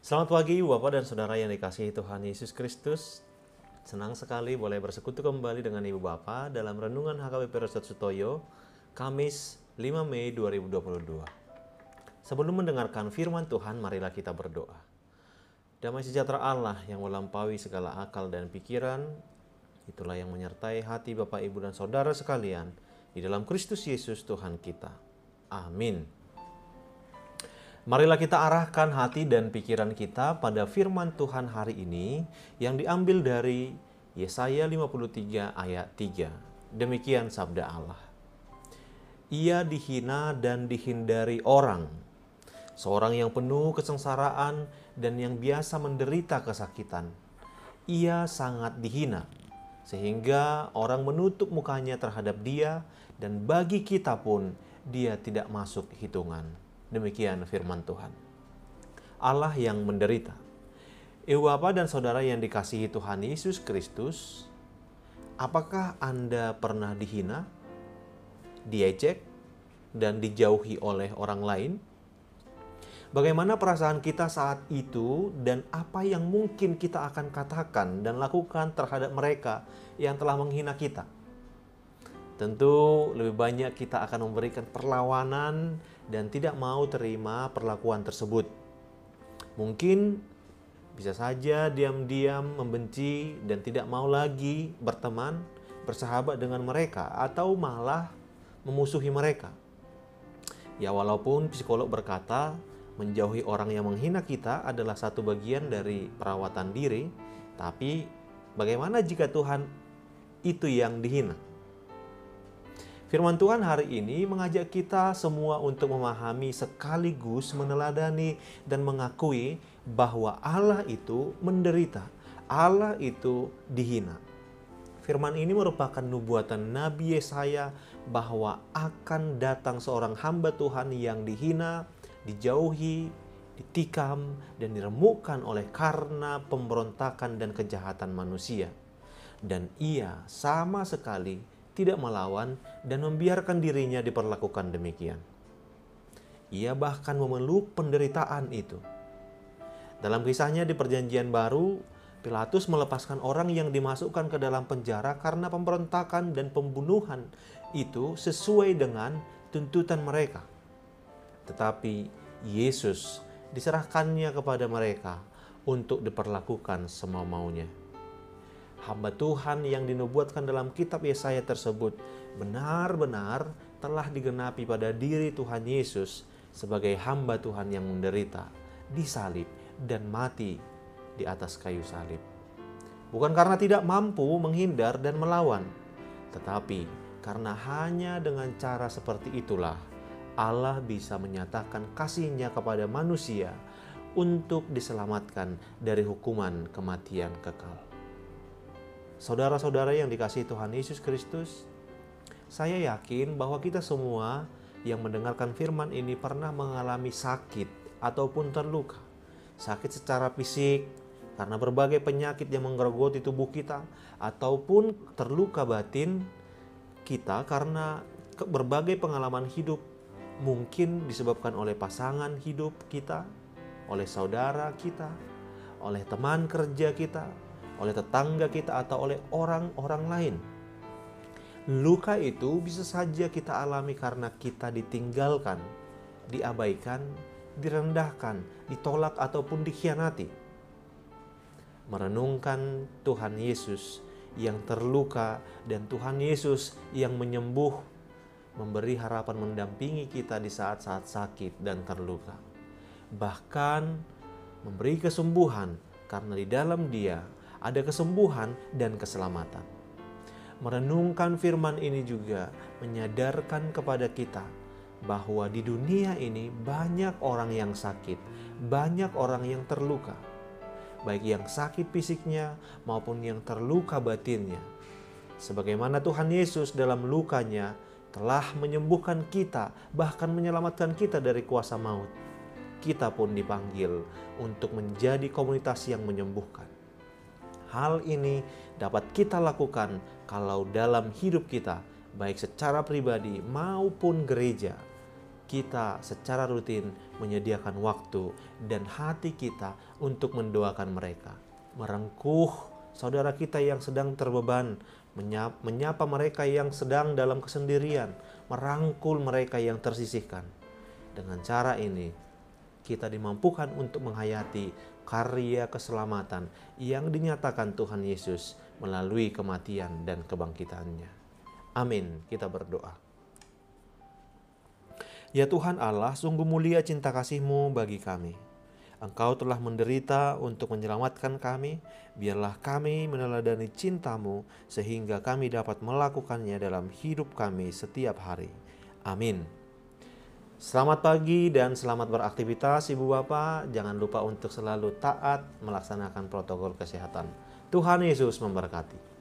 Selamat pagi Bapak dan Saudara yang dikasihi Tuhan Yesus Kristus. Senang sekali boleh bersekutu kembali dengan Ibu Bapak dalam Renungan HKBP Resort Sutoyo, Kamis 5 Mei 2022. Sebelum mendengarkan firman Tuhan, marilah kita berdoa. Damai sejahtera Allah yang melampaui segala akal dan pikiran, itulah yang menyertai hati Bapak, Ibu, dan Saudara sekalian di dalam Kristus Yesus Tuhan kita. Amin. Marilah kita arahkan hati dan pikiran kita pada firman Tuhan hari ini yang diambil dari Yesaya 53 ayat 3. Demikian sabda Allah. Ia dihina dan dihindari orang, seorang yang penuh kesengsaraan dan yang biasa menderita kesakitan. Ia sangat dihina, sehingga orang menutup mukanya terhadap dia, dan bagi kita pun dia tidak masuk hitungan. Demikian firman Tuhan. Allah yang menderita. Ibu Bapak dan Saudara yang dikasihi Tuhan Yesus Kristus, apakah Anda pernah dihina, diejek, dan dijauhi oleh orang lain? Bagaimana perasaan kita saat itu dan apa yang mungkin kita akan katakan dan lakukan terhadap mereka yang telah menghina kita? Tentu lebih banyak kita akan memberikan perlawanan dan tidak mau terima perlakuan tersebut. Mungkin bisa saja diam-diam membenci dan tidak mau lagi berteman, bersahabat dengan mereka, atau malah memusuhi mereka. Ya, walaupun psikolog berkata menjauhi orang yang menghina kita adalah satu bagian dari perawatan diri, tapi bagaimana jika Tuhan itu yang dihina? Firman Tuhan hari ini mengajak kita semua untuk memahami sekaligus meneladani dan mengakui bahwa Allah itu menderita, Allah itu dihina. Firman ini merupakan nubuatan Nabi Yesaya bahwa akan datang seorang hamba Tuhan yang dihina, dijauhi, ditikam, dan diremukkan oleh karena pemberontakan dan kejahatan manusia. Dan ia sama sekali tidak melawan dan membiarkan dirinya diperlakukan demikian. Ia bahkan memeluk penderitaan itu. Dalam kisahnya di Perjanjian Baru, Pilatus melepaskan orang yang dimasukkan ke dalam penjara karena pemberontakan dan pembunuhan itu sesuai dengan tuntutan mereka. Tetapi Yesus diserahkannya kepada mereka untuk diperlakukan semau-maunya. Hamba Tuhan yang dinubuatkan dalam kitab Yesaya tersebut benar-benar telah digenapi pada diri Tuhan Yesus sebagai hamba Tuhan yang menderita, disalib, dan mati di atas kayu salib. Bukan karena tidak mampu menghindar dan melawan, tetapi karena hanya dengan cara seperti itulah Allah bisa menyatakan kasih-Nya kepada manusia untuk diselamatkan dari hukuman kematian kekal. Saudara-saudara yang dikasihi Tuhan Yesus Kristus, saya yakin bahwa kita semua yang mendengarkan firman ini pernah mengalami sakit ataupun terluka. Sakit secara fisik karena berbagai penyakit yang menggerogoti tubuh kita, ataupun terluka batin kita karena berbagai pengalaman hidup, mungkin disebabkan oleh pasangan hidup kita, oleh saudara kita, oleh teman kerja kita, oleh tetangga kita, atau oleh orang-orang lain. Luka itu bisa saja kita alami karena kita ditinggalkan, diabaikan, direndahkan, ditolak, ataupun dikhianati. Merenungkan Tuhan Yesus yang terluka dan Tuhan Yesus yang menyembuh, memberi harapan mendampingi kita di saat-saat sakit dan terluka. Bahkan memberi kesembuhan karena di dalam Dia ada kesembuhan dan keselamatan. Merenungkan firman ini juga menyadarkan kepada kita bahwa di dunia ini banyak orang yang sakit, banyak orang yang terluka, baik yang sakit fisiknya maupun yang terluka batinnya. Sebagaimana Tuhan Yesus dalam lukanya telah menyembuhkan kita, bahkan menyelamatkan kita dari kuasa maut, kita pun dipanggil untuk menjadi komunitas yang menyembuhkan. Hal ini dapat kita lakukan kalau dalam hidup kita, baik secara pribadi maupun gereja, kita secara rutin menyediakan waktu dan hati kita untuk mendoakan mereka. Merengkuh saudara kita yang sedang terbeban, menyapa mereka yang sedang dalam kesendirian, merangkul mereka yang tersisihkan. Dengan cara ini, kita dimampukan untuk menghayati karya keselamatan yang dinyatakan Tuhan Yesus melalui kematian dan kebangkitannya. Amin. Kita berdoa. Ya Tuhan Allah, sungguh mulia cinta kasih-Mu bagi kami. Engkau telah menderita untuk menyelamatkan kami, biarlah kami meneladani cinta-Mu sehingga kami dapat melakukannya dalam hidup kami setiap hari. Amin. Selamat pagi dan selamat beraktivitas Ibu Bapak. Jangan lupa untuk selalu taat melaksanakan protokol kesehatan. Tuhan Yesus memberkati.